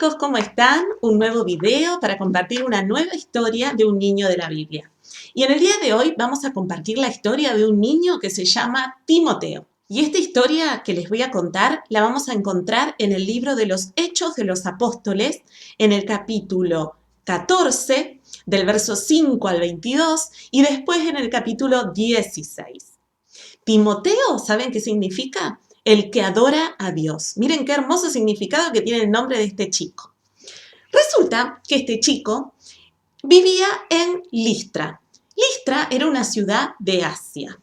chicos, ¿cómo están? Un nuevo video para compartir una nueva historia de un niño de la Biblia. Y en el día de hoy vamos a compartir la historia de un niño que se llama Timoteo. Y esta historia que les voy a contar la vamos a encontrar en el libro de los Hechos de los Apóstoles, en el capítulo 14, del verso 5 al 22, y después en el capítulo 16. Timoteo, ¿saben qué significa? El que adora a Dios. Miren qué hermoso significado que tiene el nombre de este chico. Resulta que este chico vivía en Listra. Listra era una ciudad de Asia.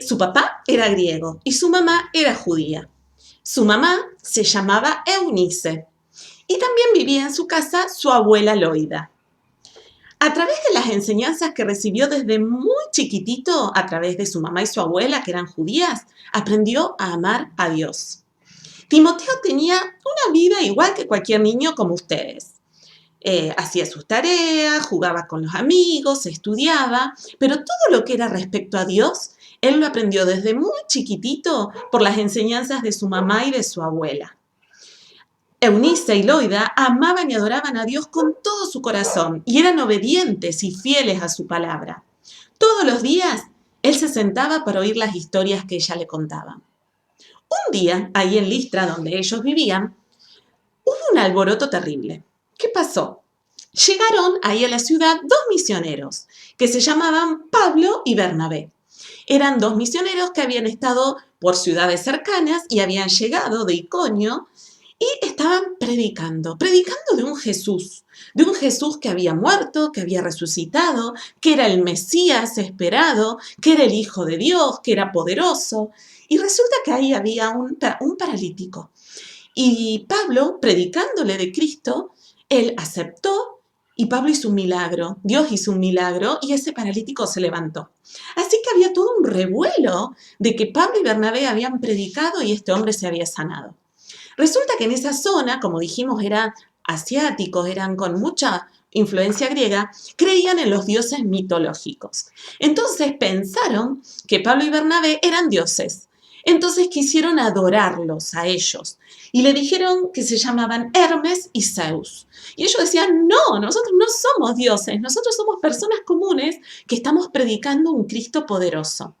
Su papá era griego y su mamá era judía. Su mamá se llamaba Eunice y también vivía en su casa su abuela Loida. A través de las enseñanzas que recibió desde muy chiquitito, a través de su mamá y su abuela, que eran judías, aprendió a amar a Dios. Timoteo tenía una vida igual que cualquier niño como ustedes. Hacía sus tareas, jugaba con los amigos, estudiaba, pero todo lo que era respecto a Dios, él lo aprendió desde muy chiquitito por las enseñanzas de su mamá y de su abuela. Eunice y Loida amaban y adoraban a Dios con todo su corazón y eran obedientes y fieles a su palabra. Todos los días él se sentaba para oír las historias que ella le contaba. Un día, ahí en Listra, donde ellos vivían, hubo un alboroto terrible. ¿Qué pasó? Llegaron ahí a la ciudad dos misioneros que se llamaban Pablo y Bernabé. Eran dos misioneros que habían estado por ciudades cercanas y habían llegado de Iconio y estaban predicando de un Jesús que había muerto, que había resucitado, que era el Mesías esperado, que era el Hijo de Dios, que era poderoso. Y resulta que ahí había un paralítico. Y Pablo, predicándole de Cristo, él aceptó y Pablo hizo un milagro. Dios hizo un milagro y ese paralítico se levantó. Así que había todo un revuelo de que Pablo y Bernabé habían predicado y este hombre se había sanado. Resulta que en esa zona, como dijimos, eran asiáticos, eran con mucha influencia griega, creían en los dioses mitológicos. Entonces pensaron que Pablo y Bernabé eran dioses. Entonces quisieron adorarlos a ellos y le dijeron que se llamaban Hermes y Zeus. Y ellos decían, no, nosotros no somos dioses, nosotros somos personas comunes que estamos predicando un Cristo poderoso.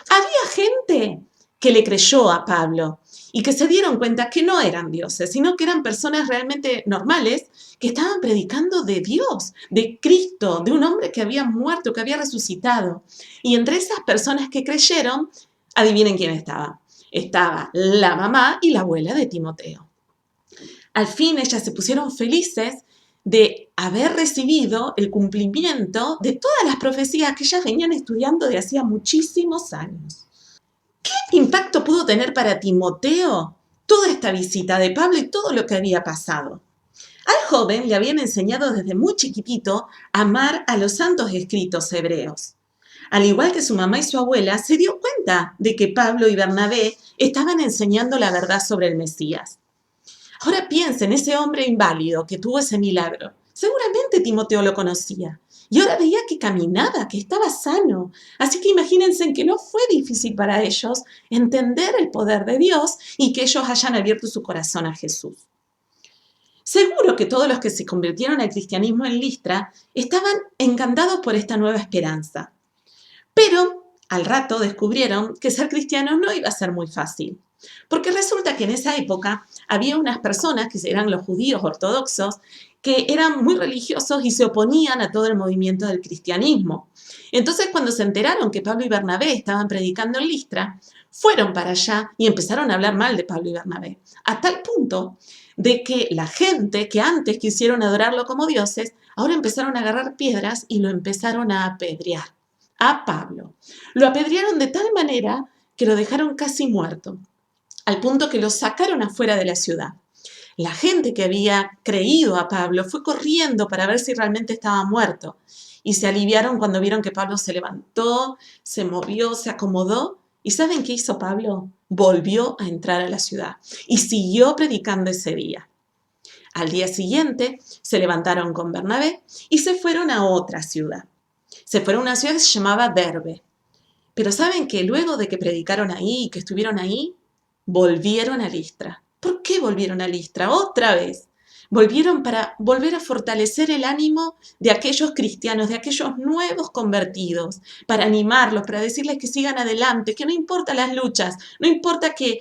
Había gente que le creyó a Pablo y que se dieron cuenta que no eran dioses, sino que eran personas realmente normales que estaban predicando de Dios, de Cristo, de un hombre que había muerto, que había resucitado. Y entre esas personas que creyeron, adivinen quién estaba. Estaba la mamá y la abuela de Timoteo. Al fin ellas se pusieron felices de haber recibido el cumplimiento de todas las profecías que ellas venían estudiando de hacía muchísimos años. ¿Qué impacto pudo tener para Timoteo toda esta visita de Pablo y todo lo que había pasado? Al joven le habían enseñado desde muy chiquitito a amar a los santos escritos hebreos. Al igual que su mamá y su abuela, se dio cuenta de que Pablo y Bernabé estaban enseñando la verdad sobre el Mesías. Ahora piensen, ese hombre inválido que tuvo ese milagro. Seguramente Timoteo lo conocía. Y ahora veía que caminaba, que estaba sano. Así que imagínense que no fue difícil para ellos entender el poder de Dios y que ellos hayan abierto su corazón a Jesús. Seguro que todos los que se convirtieron al cristianismo en Listra estaban encantados por esta nueva esperanza. Pero al rato descubrieron que ser cristianos no iba a ser muy fácil. Porque resulta que en esa época había unas personas que eran los judíos ortodoxos que eran muy religiosos y se oponían a todo el movimiento del cristianismo. Entonces, cuando se enteraron que Pablo y Bernabé estaban predicando en Listra, fueron para allá y empezaron a hablar mal de Pablo y Bernabé, a tal punto de que la gente que antes quisieron adorarlo como dioses, ahora empezaron a agarrar piedras y lo empezaron a apedrear a Pablo. Lo apedrearon de tal manera que lo dejaron casi muerto, al punto que lo sacaron afuera de la ciudad. La gente que había creído a Pablo fue corriendo para ver si realmente estaba muerto y se aliviaron cuando vieron que Pablo se levantó, se movió, se acomodó. ¿Y saben qué hizo Pablo? Volvió a entrar a la ciudad y siguió predicando ese día. Al día siguiente se levantaron con Bernabé y se fueron a otra ciudad. Se fueron a una ciudad que se llamaba Derbe. Pero ¿saben que luego de que predicaron ahí y que estuvieron ahí, volvieron a Listra? ¿Por qué volvieron a Listra? Otra vez. Volvieron para volver a fortalecer el ánimo de aquellos cristianos, de aquellos nuevos convertidos, para animarlos, para decirles que sigan adelante, que no importa las luchas, no importa que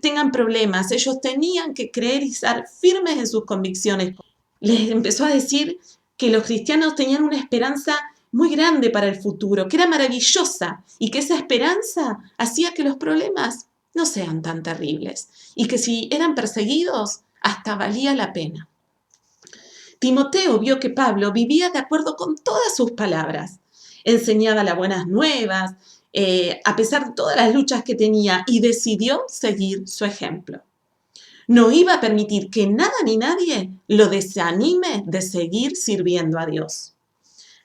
tengan problemas, ellos tenían que creer y estar firmes en sus convicciones. Les empezó a decir que los cristianos tenían una esperanza muy grande para el futuro, que era maravillosa y que esa esperanza hacía que los problemas no sean tan terribles y que si eran perseguidos, hasta valía la pena. Timoteo vio que Pablo vivía de acuerdo con todas sus palabras. Enseñaba las buenas nuevas, a pesar de todas las luchas que tenía, y decidió seguir su ejemplo. No iba a permitir que nada ni nadie lo desanime de seguir sirviendo a Dios.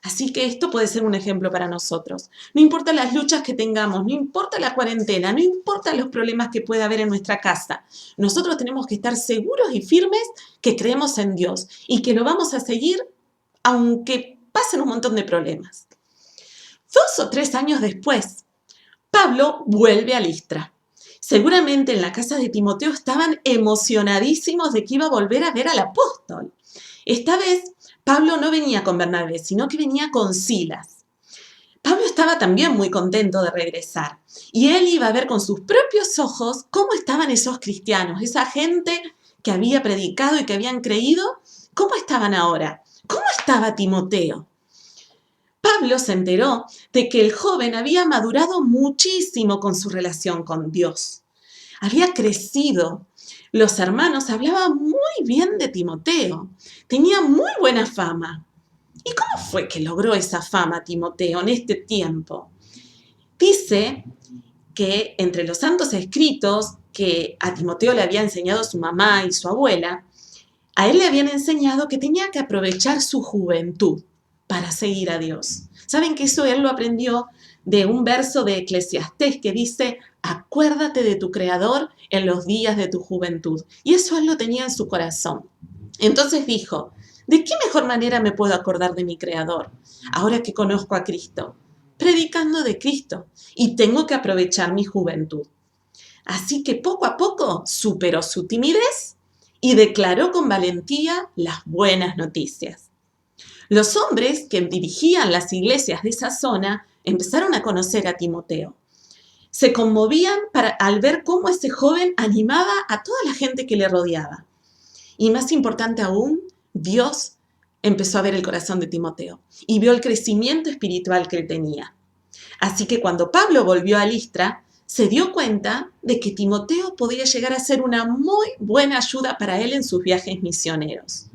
Así que esto puede ser un ejemplo para nosotros. No importa las luchas que tengamos, no importa la cuarentena, no importa los problemas que pueda haber en nuestra casa. Nosotros tenemos que estar seguros y firmes que creemos en Dios y que lo vamos a seguir aunque pasen un montón de problemas. 2 o 3 años después, Pablo vuelve a Listra. Seguramente en la casa de Timoteo estaban emocionadísimos de que iba a volver a ver al apóstol. Esta vez Pablo no venía con Bernabé, sino que venía con Silas. Pablo estaba también muy contento de regresar y él iba a ver con sus propios ojos cómo estaban esos cristianos, esa gente que había predicado y que habían creído, cómo estaban ahora, cómo estaba Timoteo. Pablo se enteró de que el joven había madurado muchísimo con su relación con Dios. Había crecido. Los hermanos hablaban muy bien de Timoteo. Tenía muy buena fama. ¿Y cómo fue que logró esa fama Timoteo en este tiempo? Dice que entre los santos escritos que a Timoteo le había enseñado su mamá y su abuela, a él le habían enseñado que tenía que aprovechar su juventud para seguir a Dios. ¿Saben que eso él lo aprendió de un verso de Eclesiastés que dice: acuérdate de tu Creador en los días de tu juventud? Y eso él lo tenía en su corazón. Entonces dijo: ¿de qué mejor manera me puedo acordar de mi Creador ahora que conozco a Cristo? Predicando de Cristo, y tengo que aprovechar mi juventud. Así que poco a poco superó su timidez y declaró con valentía las buenas noticias. Los hombres que dirigían las iglesias de esa zona empezaron a conocer a Timoteo. Se conmovían al ver cómo ese joven animaba a toda la gente que le rodeaba. Y más importante aún, Dios empezó a ver el corazón de Timoteo y vio el crecimiento espiritual que él tenía. Así que cuando Pablo volvió a Listra, se dio cuenta de que Timoteo podía llegar a ser una muy buena ayuda para él en sus viajes misioneros.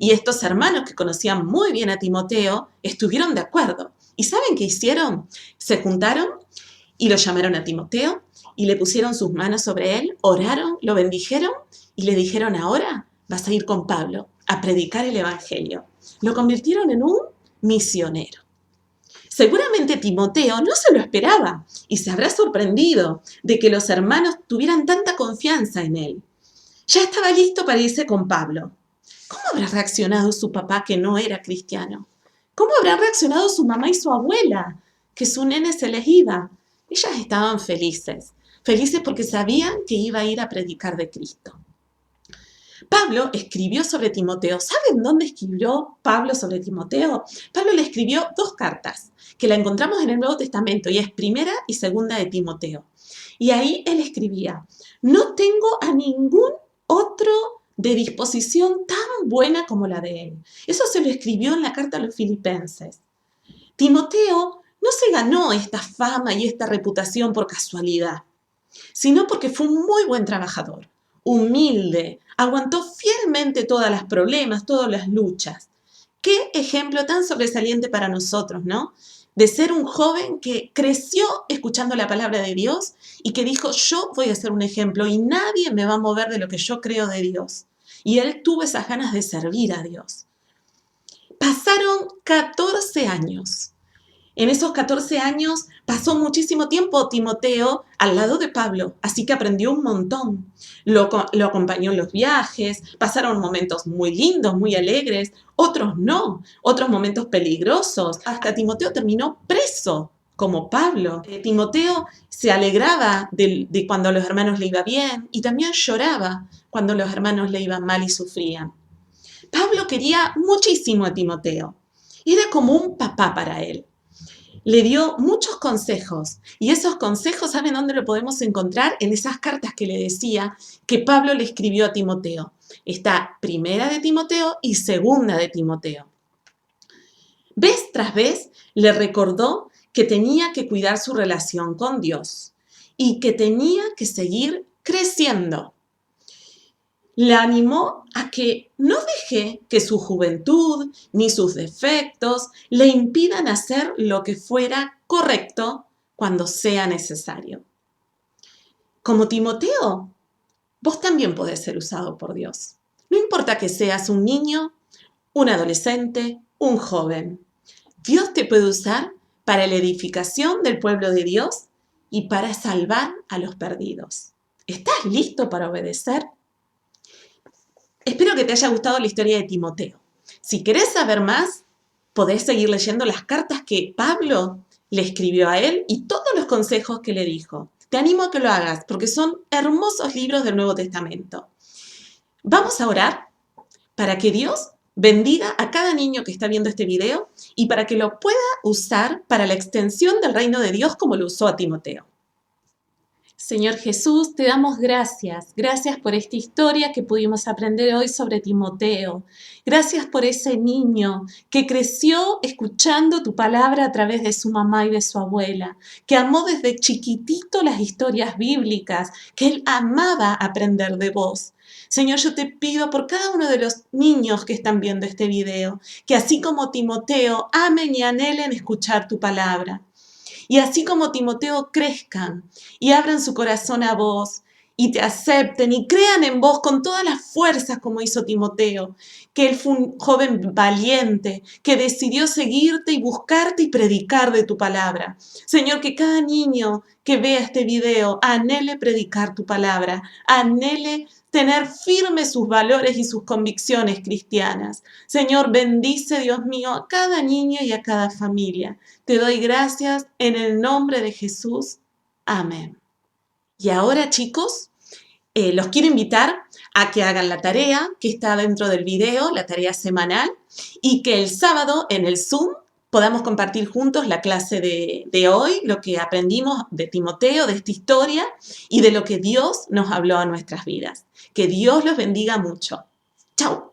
Y estos hermanos que conocían muy bien a Timoteo estuvieron de acuerdo. ¿Y saben qué hicieron? Se juntaron y lo llamaron a Timoteo y le pusieron sus manos sobre él, oraron, lo bendijeron y le dijeron: ahora vas a ir con Pablo a predicar el evangelio. Lo convirtieron en un misionero. Seguramente Timoteo no se lo esperaba y se habrá sorprendido de que los hermanos tuvieran tanta confianza en él. Ya estaba listo para irse con Pablo. ¿Cómo habrá reaccionado su papá, que no era cristiano? ¿Cómo habrán reaccionado su mamá y su abuela, que su nene se les iba? Ellas estaban felices, felices porque sabían que iba a ir a predicar de Cristo. Pablo escribió sobre Timoteo. ¿Saben dónde escribió Pablo sobre Timoteo? Pablo le escribió 2 cartas, que la encontramos en el Nuevo Testamento, y es primera y segunda de Timoteo. Y ahí él escribía: no tengo a ningún otro de disposición tan buena como la de él. Eso se lo escribió en la carta a los Filipenses. Timoteo no se ganó esta fama y esta reputación por casualidad, sino porque fue un muy buen trabajador, humilde, aguantó fielmente todos los problemas, todas las luchas. Qué ejemplo tan sobresaliente para nosotros, ¿no? De ser un joven que creció escuchando la palabra de Dios y que dijo: yo voy a ser un ejemplo y nadie me va a mover de lo que yo creo de Dios. Y él tuvo esas ganas de servir a Dios. Pasaron 14 años. En esos 14 años pasó muchísimo tiempo Timoteo al lado de Pablo, así que aprendió un montón. Lo acompañó en los viajes, pasaron momentos muy lindos, muy alegres, otros no, otros momentos peligrosos. Hasta Timoteo terminó preso como Pablo. Timoteo se alegraba de cuando a los hermanos le iba bien y también lloraba cuando los hermanos le iban mal y sufrían. Pablo quería muchísimo a Timoteo. Era como un papá para él. Le dio muchos consejos y esos consejos, ¿saben dónde lo podemos encontrar? En esas cartas que le decía que Pablo le escribió a Timoteo. Está primera de Timoteo y segunda de Timoteo. Vez tras vez le recordó que tenía que cuidar su relación con Dios y que tenía que seguir creciendo. Le animó a que no deje que su juventud ni sus defectos le impidan hacer lo que fuera correcto cuando sea necesario. Como Timoteo, vos también podés ser usado por Dios. No importa que seas un niño, un adolescente, un joven. Dios te puede usar para la edificación del pueblo de Dios y para salvar a los perdidos. ¿Estás listo para obedecer? Espero que te haya gustado la historia de Timoteo. Si querés saber más, podés seguir leyendo las cartas que Pablo le escribió a él y todos los consejos que le dijo. Te animo a que lo hagas porque son hermosos libros del Nuevo Testamento. Vamos a orar para que Dios bendiga a cada niño que está viendo este video y para que lo pueda usar para la extensión del reino de Dios como lo usó a Timoteo. Señor Jesús, te damos gracias. Gracias por esta historia que pudimos aprender hoy sobre Timoteo. Gracias por ese niño que creció escuchando tu palabra a través de su mamá y de su abuela, que amó desde chiquitito las historias bíblicas, que él amaba aprender de vos. Señor, yo te pido por cada uno de los niños que están viendo este video, que así como Timoteo, amen y anhelen escuchar tu palabra. Y así como Timoteo crezcan y abran su corazón a vos y te acepten y crean en vos con todas las fuerzas como hizo Timoteo, que él fue un joven valiente, que decidió seguirte y buscarte y predicar de tu palabra. Señor, que cada niño que vea este video anhele predicar tu palabra, anhele tener firmes sus valores y sus convicciones cristianas. Señor, bendice, Dios mío, a cada niño y a cada familia. Te doy gracias en el nombre de Jesús. Amén. Y ahora, chicos, los quiero invitar a que hagan la tarea que está dentro del video, la tarea semanal, y que el sábado en el Zoom podamos compartir juntos la clase de hoy, lo que aprendimos de Timoteo, de esta historia y de lo que Dios nos habló a nuestras vidas. Que Dios los bendiga mucho. ¡Chao!